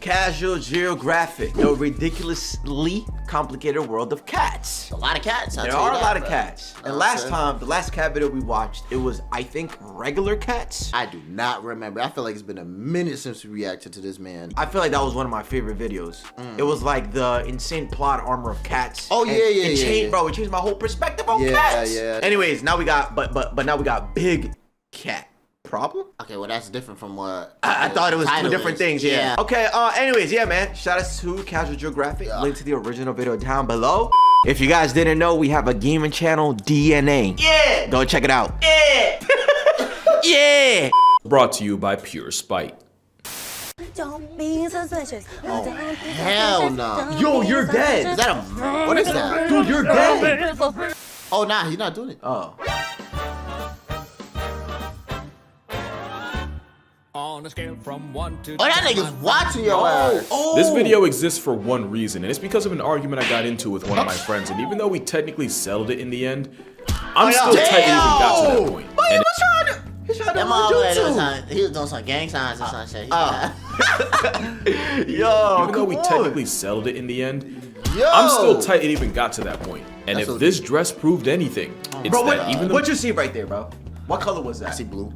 Casual Geographic, the ridiculously complicated world of cats. A lot of cats. There are a lot of cats. And the last cat video we watched, it was, I think, regular cats. I do not remember. I feel like it's been a minute since we reacted to this, man. I feel like that was one of my favorite videos. It was like the insane plot armor of cats. Oh, yeah. Bro, it changed my whole perspective on cats. Yeah. Anyways, now we got, but now we got big cat. Problem? Okay, well that's different from what I thought it was two different things. Yeah. Okay. Anyways, yeah, man. Shout out to Casual Geographic. Link to the original video down below. If you guys didn't know, we have a gaming channel, DNA. Yeah. Go check it out. Yeah. Yeah. Brought to you by Pure Spite. Don't be suspicious. Oh, hell no. Yo, you're dead. Is that a... What is that? Dude, you're dead. Oh, nah, he's not doing it. Oh. On a scale from 1 to 10. Oh, that nigga's watching your ass. Oh. This video exists for one reason, and it's because of an argument I got into with one of my friends, and even though we technically settled it in the end, I'm still tight that even got to that point. Wait, what's trying to... He's trying to He was doing some gang signs or some shit. Yo, even though we technically settled it in the end, I'm still tight it even got to that point. And if this dress proved anything, it's bro, that even though... What you see right there, bro? What color was that? I see blue.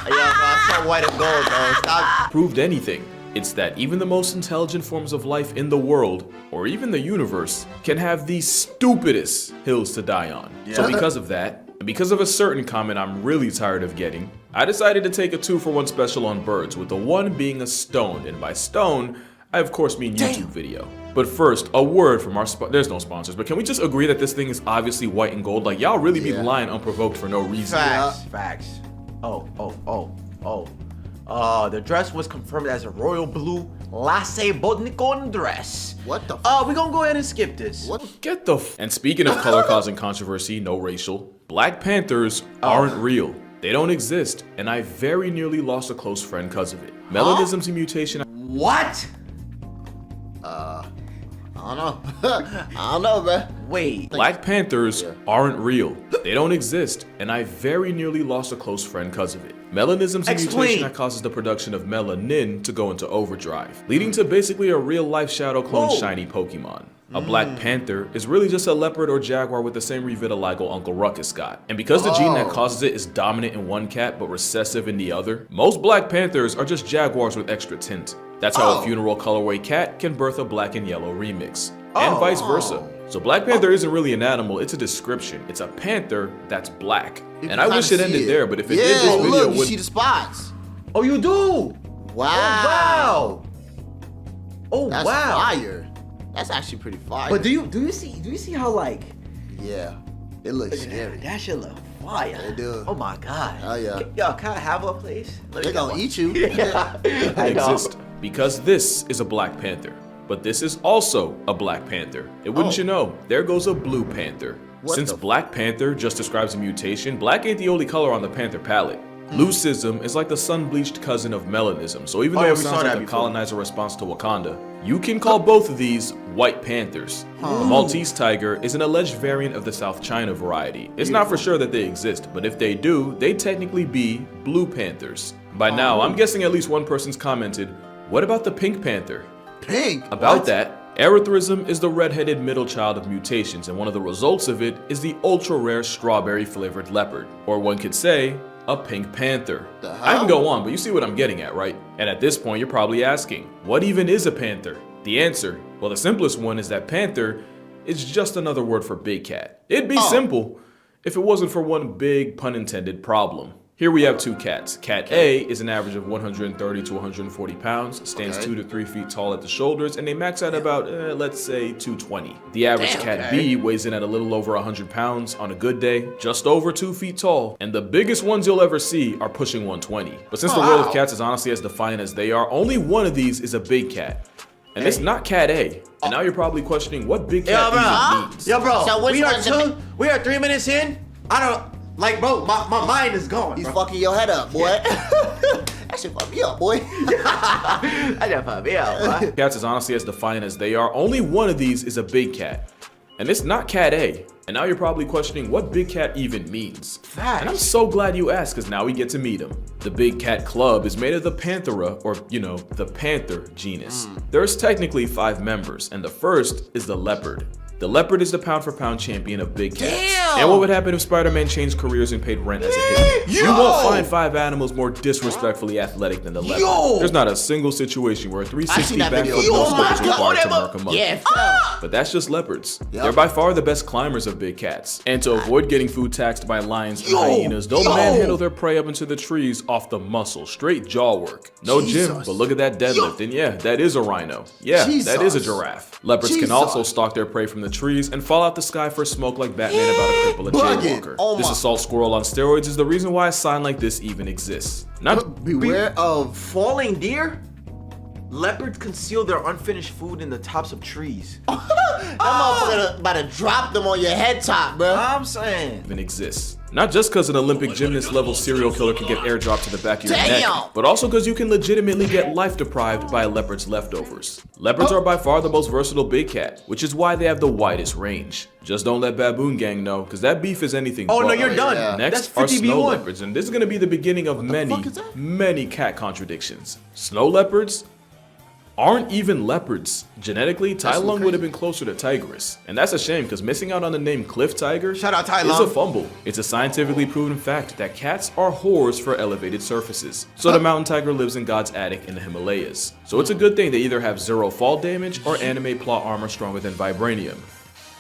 Yeah, bro, I saw white and gold, bro. Stop. Proved anything, it's that even the most intelligent forms of life in the world, or even the universe, can have the stupidest hills to die on. So because of that, and because of a certain comment I'm really tired of getting, I decided to take a 2-for-1 special on birds, with the one being a stone, and by stone, I of course mean YouTube video. But first, a word from our there's no sponsors, but can we just agree that this thing is obviously white and gold? Like, y'all really be lying unprovoked for no reason. Facts. The dress was confirmed as a royal blue lace botanicon dress. What the we gonna go ahead and skip this. What? Get the And speaking of color causing controversy, no racial, Black Panthers aren't real. They don't exist, and I very nearly lost a close friend because of it. Melanism's a mutation. What? I don't know. I don't know, bro. Wait. Black Panthers aren't real. They don't exist, and I very nearly lost a close friend because of it. Melanism's a mutation that causes the production of melanin to go into overdrive, leading to basically a real-life Shadow clone shiny Pokemon. A Black Panther is really just a leopard or jaguar with the same revitiligo Uncle Ruckus got. And because the gene that causes it is dominant in one cat but recessive in the other, most Black Panthers are just jaguars with extra tint. That's how a funeral colorway cat can birth a black and yellow remix, and vice versa. So Black Panther isn't really an animal, it's a description. It's a panther that's black. And I wish it ended there, but if it did, this video look, you would... see the spots. Oh, you do? Wow. Oh, That's wow. fire. That's actually pretty fire. But do you see how, like... Yeah, it looks scary. That shit look fire. It do. Oh my god. Oh yeah. Yo, can I have a place? They're gonna eat you. They exist because this is a Black Panther. But this is also a Black Panther. And wouldn't you know, there goes a Blue Panther. Since Black Panther just describes a mutation, black ain't the only color on the panther palette. Leucism is like the sun-bleached cousin of melanism, so even though it sounds like a colonizer response to Wakanda, you can call both of these white panthers. The Maltese tiger is an alleged variant of the South China variety. It's not for sure that they exist, but if they do, they'd technically be blue panthers. By now, I'm guessing at least one person's commented, what about the pink panther? Pink? About that, erythrism is the red-headed middle child of mutations, and one of the results of it is the ultra-rare strawberry-flavored leopard, or one could say, a pink panther. I can go on, but you see what I'm getting at, right? And at this point, you're probably asking, what even is a panther? The answer, well, the simplest one is that panther is just another word for big cat. It'd be simple if it wasn't for one big, pun intended, problem. Here we have two cats. Cat A is an average of 130 to 140 pounds, stands 2 to 3 feet tall at the shoulders, and they max out about, let's say, 220. The average cat B weighs in at a little over 100 pounds on a good day, just over 2 feet tall, and the biggest ones you'll ever see are pushing 120. But since the world of cats is honestly as defiant as they are, only one of these is a big cat. And it's not cat A. And now you're probably questioning what big cat even means. Yo, bro, So we are 3 minutes in. I don't... Like, bro, my mind is gone. He's fucking your head up, boy. That shit fucked me up, boy. I just fucked me up, boy. Cats is honestly as defiant as they are. Only one of these is a big cat. And it's not cat A. And now you're probably questioning what big cat even means. Facts. And I'm so glad you asked, because now we get to meet him. The Big Cat Club is made of the Panthera, or the panther genus. There's technically 5 members, and the first is the Leopard. The Leopard is the pound-for-pound champion of big cats. Damn. And what would happen if Spider-Man changed careers and paid rent as a hitman? You won't find 5 animals more disrespectfully athletic than the Leopard. There's not a single situation where a 360 backflip no-scope is required to mark them up. Yeah, But that's just leopards. They're by far the best climbers of big cats. And to avoid getting food taxed by lions and hyenas, they'll manhandle their prey up into the trees off the muscle. Straight jaw work. No gym, but look at that deadlift. And yeah, that is a rhino. Yeah, that is a giraffe. Leopards can also stalk their prey from the trees and fall out the sky for smoke like Batman about to cripple a jaywalker. This assault squirrel on steroids is the reason why a sign like this even exists. beware of falling deer. Leopards conceal their unfinished food in the tops of trees. that motherfucker about to drop them on your head top, bro. I'm saying. Even exists. Not just because an Olympic gymnast level serial killer can get airdropped to the back of your neck, but also because you can legitimately get life deprived by a leopard's leftovers. Leopards are by far the most versatile big cat, which is why they have the widest range. Just don't let Baboon Gang know, because that beef is anything but. No, you're done. Next That's are 50 snow V1. leopards, and this is going to be the beginning of many cat contradictions. Snow leopards aren't even leopards. Genetically, Tai Lung would have been closer to Tigris. And that's a shame, because missing out on the name Cliff Tiger Shout out Tai is Lung. a fumble. It's a scientifically proven fact that cats are whores for elevated surfaces. So the mountain tiger lives in God's attic in the Himalayas. So it's a good thing they either have 0 fall damage or anime plot armor stronger than vibranium.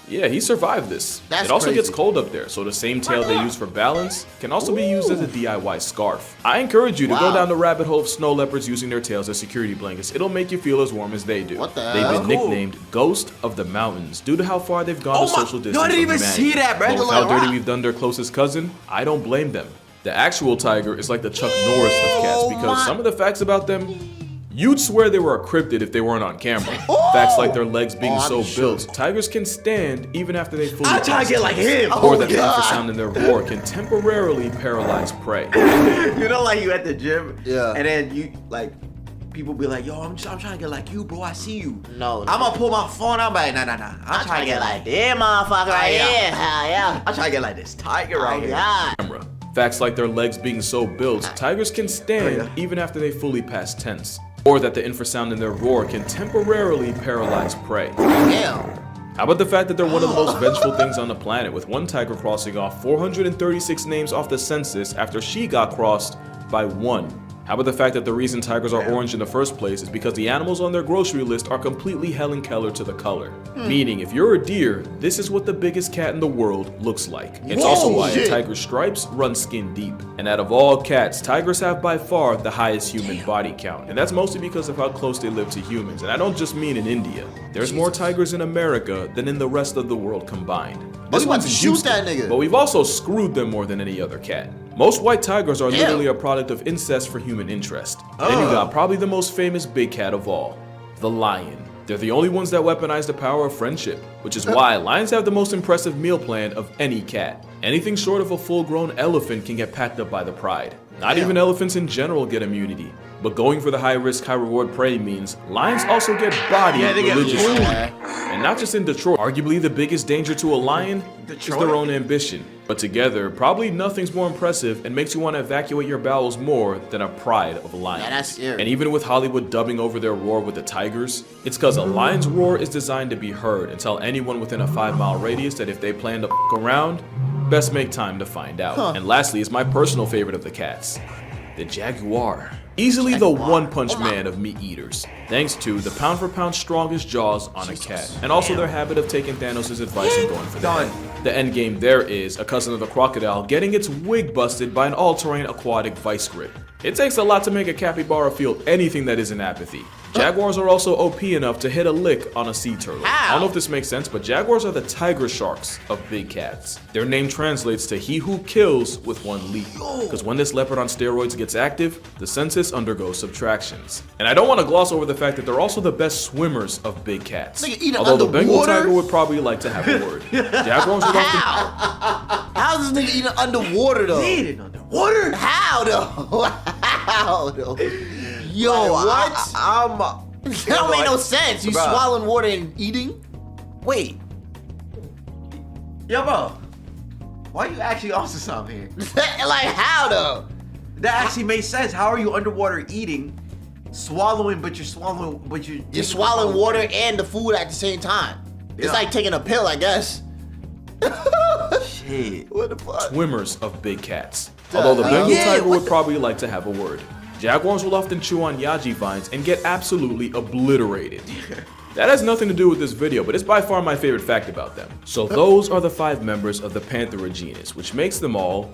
Yeah, he survived this. That's it also crazy. gets cold up there, so the same tail they use for balance can also be used as a DIY scarf. I encourage you to go down the rabbit hole of snow leopards using their tails as security blankets. It'll make you feel as warm as they do. What the They've hell? been nicknamed Ghost of the Mountains due to how far they've gone to social distance. No, I didn't from even humanity. see that, bro. But with how dirty we've done their closest cousin, I don't blame them. The actual tiger is like the Chuck Norris of cats because some of the facts about them, you'd swear they were a cryptid if they weren't on camera. Facts like their legs being so built, tigers can stand even after they fully I'm trying to get like him. or that the infrasound in their roar can temporarily paralyze prey. You know, like you at the gym, Yeah. and then you like people be like, "Yo, I'm trying to get like you, bro. I see you." No, I'm gonna pull my phone. I'm like, nah. I'm trying to get like this motherfucker right here. Hell yeah. I'm trying to get like this tiger right here. Camera. Facts like their legs being so built, tigers can stand even after they fully pass tense. Or that the infrasound in their roar can temporarily paralyze prey. Damn. How about the fact that they're one of the most vengeful things on the planet, with one tiger crossing off 436 names off the census after she got crossed by one? How about the fact that the reason tigers are orange in the first place is because the animals on their grocery list are completely Helen Keller to the color. Meaning, if you're a deer, this is what the biggest cat in the world looks like. It's also why a tiger's stripes run skin deep. And out of all cats, tigers have by far the highest human body count. And that's mostly because of how close they live to humans. And I don't just mean in India. There's more tigers in America than in the rest of the world combined. This you about one's to in shoot Houston, that nigga? but we've also screwed them more than any other cat. Most white tigers are literally a product of incest for human interest. Then you got probably the most famous big cat of all, the lion. They're the only ones that weaponize the power of friendship, which is why lions have the most impressive meal plan of any cat. Anything short of a full-grown elephant can get packed up by the pride. Not even elephants in general get immunity. But going for the high-risk, high-reward prey means lions also get bodied religiously. And not just in Detroit. Arguably the biggest danger to a lion is their own ambition. But together, probably nothing's more impressive and makes you want to evacuate your bowels more than a pride of lions. Yeah, that's scary. And even with Hollywood dubbing over their roar with the tigers, it's because a lion's roar is designed to be heard and tell anyone within a 5-mile radius that if they plan to f around, best make time to find out. And lastly is my personal favorite of the cats, the Jaguar. Easily the one-punch man of meat eaters, thanks to the pound-for-pound strongest jaws on a cat, and also their habit of taking Thanos' advice and going for the head. The end game there is a cousin of the crocodile getting its wig busted by an all-terrain aquatic vice grip. It takes a lot to make a capybara feel anything that isn't apathy. Jaguars are also OP enough to hit a lick on a sea turtle. I don't know if this makes sense, but jaguars are the tiger sharks of big cats. Their name translates to he who kills with one leap. Because when this leopard on steroids gets active, the census undergoes subtractions. And I don't want to gloss over the fact that they're also the best swimmers of big cats. Although the Bengal tiger would probably like to have a word. Jaguars would often... How's this nigga eating underwater though? Eating underwater? How though? How though? Yo, what? I'm that don't make no sense. You Bruh. swallowing water and eating? Wait. Yo, bro. Why you actually onto something here? Like how though? That actually makes sense. How are you underwater eating, swallowing, but you're swallowing water and the food at the same time. It's like taking a pill, I guess. Shit. What the fuck? Swimmers of big cats. Although the Bengal tiger would probably like to have a word. Jaguars will often chew on yaji vines and get absolutely obliterated. That has nothing to do with this video, but it's by far my favorite fact about them. So those are the 5 members of the Panther genus, which makes them all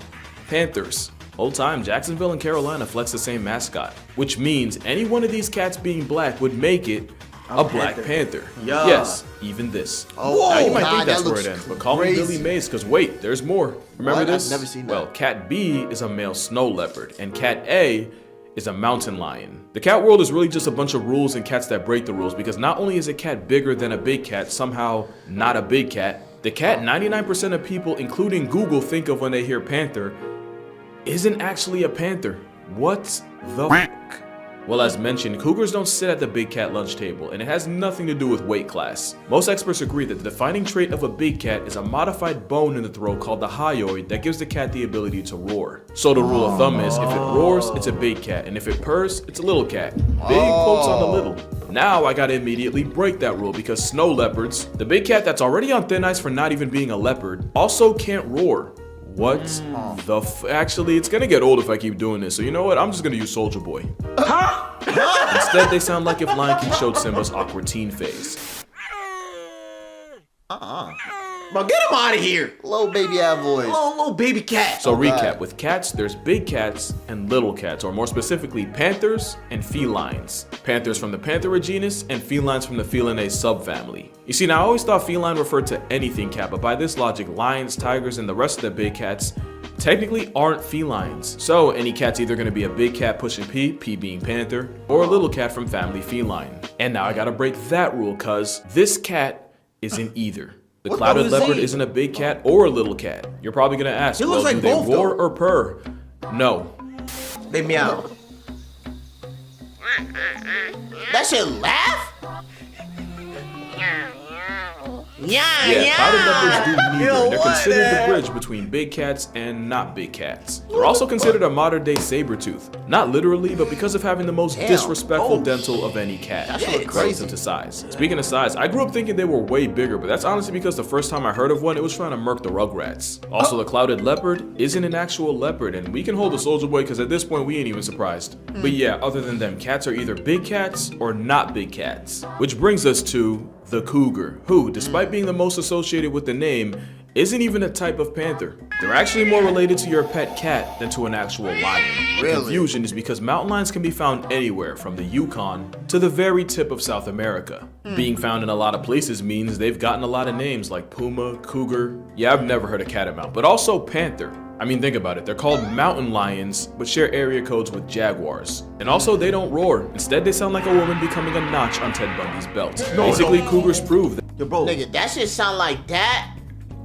Panthers. Whole time, Jacksonville and Carolina flex the same mascot, which means any one of these cats being black would make it a Black Panther. Yeah. Yes, even this. Oh, now you might God, think that's that where it looks ends, but call me Billy Mays, because wait, there's more. Remember What? this? I've never seen that. Well, Cat B is a male snow leopard, and Cat A is a mountain lion. The cat world is really just a bunch of rules and cats that break the rules, because not only is a cat bigger than a big cat, somehow not a big cat, the cat 99% of people, including Google, think of when they hear panther isn't actually a panther. What the fuck? Well, as mentioned, cougars don't sit at the big cat lunch table, and it has nothing to do with weight class. Most experts agree that the defining trait of a big cat is a modified bone in the throat called the hyoid that gives the cat the ability to roar. So the rule of thumb is, if it roars, it's a big cat, and if it purrs, it's a little cat. Big quotes on the little. Now I gotta immediately break that rule, because snow leopards, the big cat that's already on thin ice for not even being a leopard, also can't roar. What the actually, it's gonna get old if I keep doing this, so you know what? I'm just gonna use Soldier Boy. Instead, they sound like if Lion King showed Simba's awkward teen phase. Bro, get him out of here. Little baby ass voice. Little baby cat. So recap, with cats, there's big cats and little cats, or more specifically, panthers and felines. Panthers from the Panther genus and felines from the Felinae subfamily. You see, now I always thought feline referred to anything cat, but by this logic, lions, tigers, and the rest of the big cats technically aren't felines. So any cat's either gonna be a big cat pushing P being panther, or a little cat from family feline. And now I gotta break that rule, cause this cat isn't either. The clouded leopard isn't a big cat or a little cat. You're probably gonna ask, well, do they roar or purr? No. They meow. That shit laugh? Yeah, clouded leopards do neither. They're considered the bridge between big cats and not big cats. They're also considered a modern day saber tooth. Not literally, but because of having the most disrespectful dental of any cat, relative to size. Speaking of size, I grew up thinking they were way bigger, but that's honestly because the first time I heard of one, it was trying to murk the Rugrats. Also, the clouded leopard isn't an actual leopard, and we can hold a Soldier Boy because at this point we ain't even surprised. But yeah, other than them, cats are either big cats or not big cats. Which brings us to the cougar, who, despite being the most associated with the name, isn't even a type of panther. They're actually more related to your pet cat than to an actual lion. The confusion is because mountain lions can be found anywhere from the Yukon to the very tip of South America. Being found in a lot of places means they've gotten a lot of names like puma, cougar. Yeah, I've never heard of catamount, but also panther. I mean, think about it. They're called mountain lions, but share area codes with jaguars. And also, they don't roar. Instead, they sound like a woman becoming a notch on Ted Bundy's belt. Basically, cougars prove that. Yo, bro. Nigga, that shit sound like that?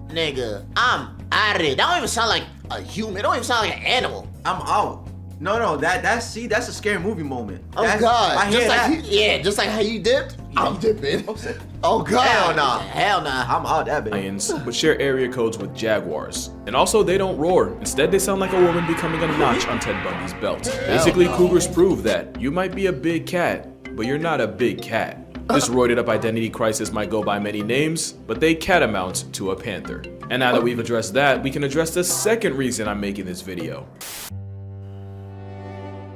Nigga, I'm out of it. That don't even sound like a human. It don't even sound like an animal. I'm out. No, that's a scary movie moment. Oh God. I hear that. Just like how you dipped, I'm dipping. Oh God. Hell nah. Hell nah. I'm out that bitch. Lions, but share area codes with jaguars. And also, they don't roar. Instead, they sound like a woman becoming a notch on Ted Bundy's belt. Basically, cougars prove that you might be a big cat, but you're not a big cat. This roided up identity crisis might go by many names, but they catamount to a panther. And now that we've addressed that, we can address the second reason I'm making this video.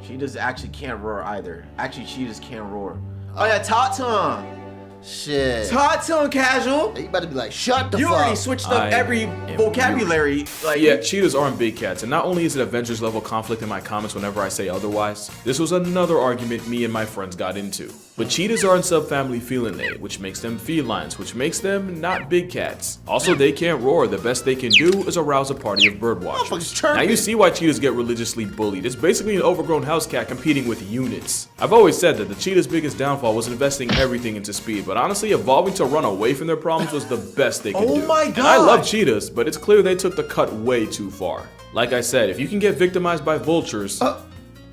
Cheetahs actually can't roar either. Actually, cheetahs can't roar. Oh yeah, talk to him. Shit. Talk to him, casual. You better be like, shut the fuck. You already switched up every vocabulary. Like, yeah, cheetahs aren't big cats, and not only is it Avengers level conflict in my comments whenever I say otherwise, this was another argument me and my friends got into. But cheetahs are in subfamily Felinae, which makes them felines, which makes them not big cats. Also, they can't roar. The best they can do is arouse a party of birdwatchers. Now you see why cheetahs get religiously bullied. It's basically an overgrown house cat competing with units. I've always said that the cheetah's biggest downfall was investing everything into speed, but honestly, evolving to run away from their problems was the best they could do. Oh my God. And I love cheetahs, but it's clear they took the cut way too far. Like I said, if you can get victimized by vultures,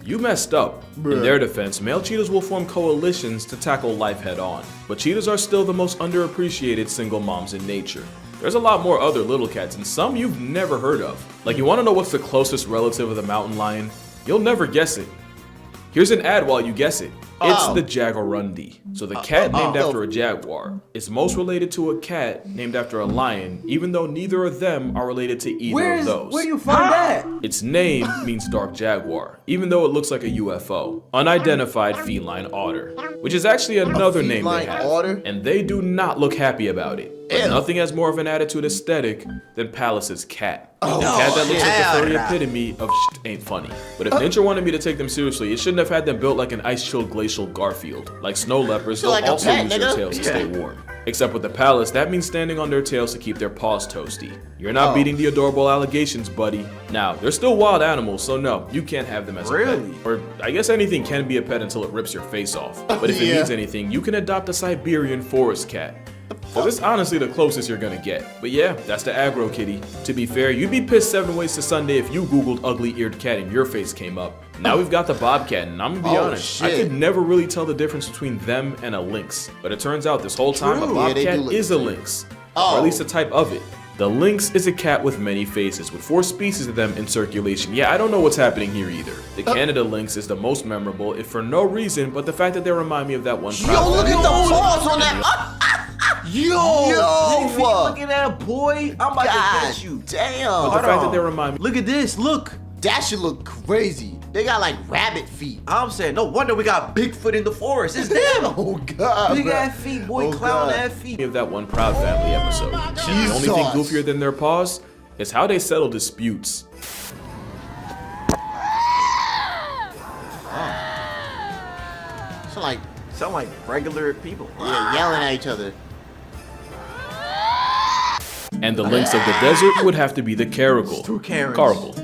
you messed up. In their defense, male cheetahs will form coalitions to tackle life head on. But cheetahs are still the most underappreciated single moms in nature. There's a lot more other little cats, and some you've never heard of. Like, you wanna know what's the closest relative of the mountain lion? You'll never guess it. Here's an ad while you guess it. It's the Jaguarundi. So the cat named after a jaguar is most related to a cat named after a lion, even though neither of them are related to either of those. Where do you find that? Its name means dark jaguar, even though it looks like a UFO. Unidentified feline otter, which is actually another name they have. Otter? And they do not look happy about it. But nothing has more of an attitude aesthetic than Palace's cat. The cat that looks like the furry epitome of shit ain't funny. But if nature wanted me to take them seriously, it shouldn't have had them built like an ice-chilled glacial Garfield. Like snow leopards, they'll like also a pet, use their nigga. tails to stay warm. Except with the Palace, that means standing on their tails to keep their paws toasty. You're not beating the adorable allegations, buddy. Now, they're still wild animals, so no, you can't have them as a pet. Or I guess anything can be a pet until it rips your face off. But if it means anything, you can adopt a Siberian forest cat. So this is honestly the closest you're gonna get. But yeah, that's the aggro kitty. To be fair, you'd be pissed 7 ways to Sunday if you googled ugly-eared cat and your face came up. Now we've got the bobcat, and I'm gonna be honest, I could never really tell the difference between them and a lynx. But it turns out this whole time a bobcat is a lynx. Or at least a type of it. The lynx is a cat with many faces, with 4 species of them in circulation. Yeah, I don't know what's happening here either. The Canada lynx is the most memorable, if for no reason but the fact that they remind me of that one Yo, look at the paws on that. Look at that, boy. I'm about to get you. Damn. But the fact that they remind me. Look at this. Look. That should look crazy. They got like rabbit feet. I'm saying, no wonder we got Bigfoot in the forest. It's them. Oh God. Big ass feet, boy. Clown ass feet. Of that one Proud Family episode. And the only thing goofier than their paws is how they settle disputes. Sound like regular people. Yeah, yelling at each other. And the lynx of the desert would have to be the caracal. Two Karens. Caracal.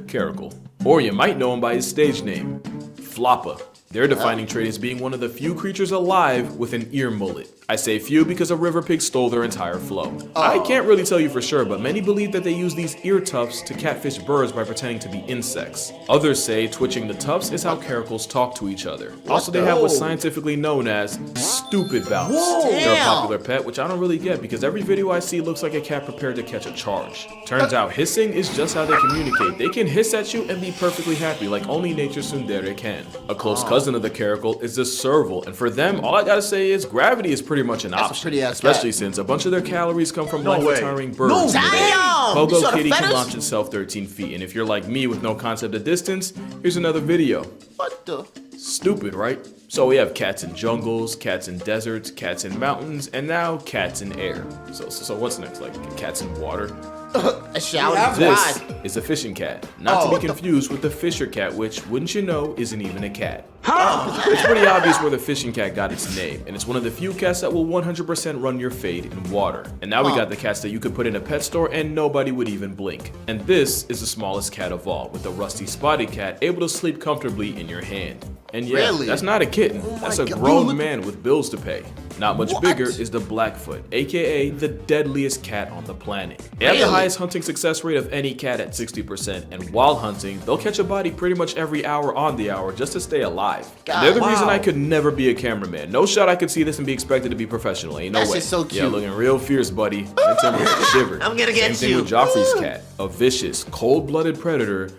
Caracal. Or you might know him by his stage name, Floppa. Their defining trait is being one of the few creatures alive with an ear mullet. I say few because a river pig stole their entire flow. I can't really tell you for sure, but many believe that they use these ear tufts to catfish birds by pretending to be insects. Others say twitching the tufts is how caracals talk to each other. Also, they have what's scientifically known as stupid bounce. They're a popular pet, which I don't really get because every video I see looks like a cat prepared to catch a charge. Turns out hissing is just how they communicate. They can hiss at you and be perfectly happy like only nature's tsundere can. A close cousin of the caracal is the serval, and for them, all I gotta say is gravity is pretty much an option, especially since a bunch of their calories come from life-retiring birds. Pogo Kitty can launch itself 13 feet, and if you're like me with no concept of distance, here's another video. What the? Stupid, right? So we have cats in jungles, cats in deserts, cats in mountains, and now cats in air. So what's next? Like cats in water? A shower. This is a fishing cat, not to be confused with the fisher cat, which, wouldn't you know, isn't even a cat. It's pretty obvious where the fishing cat got its name, and it's one of the few cats that will 100% run your fade in water. And now we got the cats that you could put in a pet store and nobody would even blink. And this is the smallest cat of all, with the rusty spotted cat able to sleep comfortably in your hand. And yeah, that's not a kitten, that's a grown man with bills to pay. Not much bigger is the Blackfoot, aka the deadliest cat on the planet. They have the highest hunting success rate of any cat at 60%, and while hunting, they'll catch a body pretty much every hour on the hour just to stay alive. They're the reason I could never be a cameraman. No shot I could see this and be expected to be professional, ain't no way. That's so cute. Yeah, looking real fierce, buddy. That temperature shivered. I'm gonna get Same thing with Joffrey's cat, a vicious, cold-blooded predator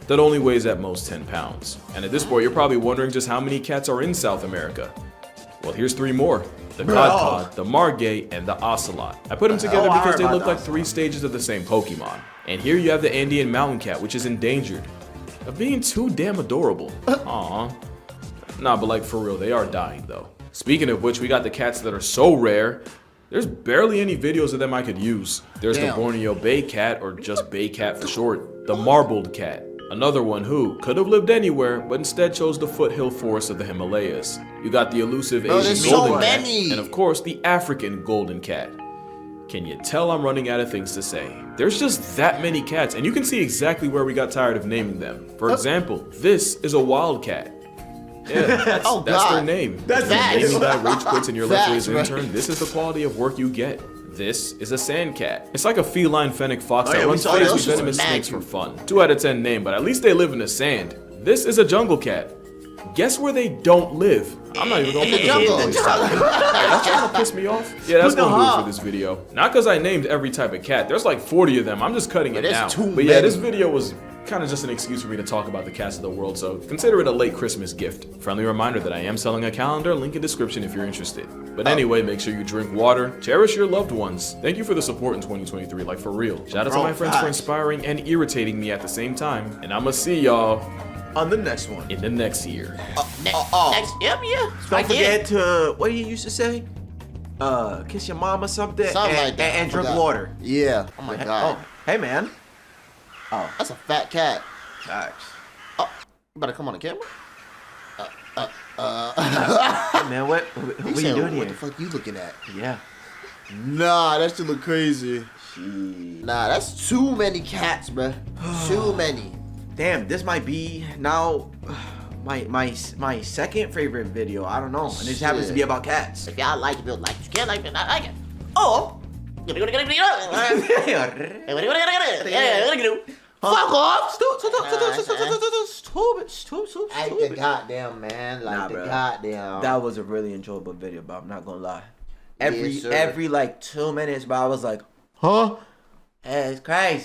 that only weighs at most 10 pounds. And at this point, you're probably wondering just how many cats are in South America. Well, here's 3 more. The codcod, the margay, and the ocelot. I put them together because they look like 3 stages of the same Pokemon. And here you have the Andean mountain cat, which is endangered of being too damn adorable. Aww. Nah, but like for real, they are dying though. Speaking of which, we got the cats that are so rare, there's barely any videos of them I could use. There's the Borneo Bay cat, or just Bay cat for short, the marbled cat. Another one who could have lived anywhere, but instead chose the foothill forests of the Himalayas. You got the elusive Asian golden cat, and of course the African golden cat. Can you tell I'm running out of things to say? There's just that many cats, and you can see exactly where we got tired of naming them. For example, this is a wildcat. Yeah, that's their name. That's naming that rage quits in your left ways intern. This is the quality of work you get. This is a sand cat. It's like a feline fennec fox that runs crazy venomous snakes for fun. 2 out of 10 name, but at least they live in the sand. This is a jungle cat. Guess where they don't live? I'm not even gonna put the jungle. voice. That's trying to piss me off. Yeah, that's gonna do it for this video. Not because I named every type of cat. There's like 40 of them. I'm just cutting it down. But yeah, this video was kind of just an excuse for me to talk about the cats of the world, so consider it a late Christmas gift. Friendly reminder that I am selling a calendar, link in description if you're interested. But anyway, make sure you drink water, cherish your loved ones. Thank you for the support in 2023, like for real. Shout out to my friends for inspiring and irritating me at the same time. And I'ma see y'all on the next one. In the next year. Next, yeah. Don't forget to, what do you used to say? Kiss your mom or something, and drink water. Yeah. Oh my God. Oh, hey man. Oh, that's a fat cat. Facts. Oh, you better come on the camera. Hey man, what are you doing here? What the fuck you looking at? Yeah. Nah, that shit look crazy. Nah, that's too many cats, bruh. Too many. Damn, this might be now my second favorite video. I don't know, and this happens to be about cats. If y'all like it, build like it. You can't like it, not like it. Oh. Fuck off! Stupid. Like the goddamn man, like the goddamn. That was a really enjoyable video, but I'm not gonna lie. Every like 2 minutes, but I was like, huh? It's crazy.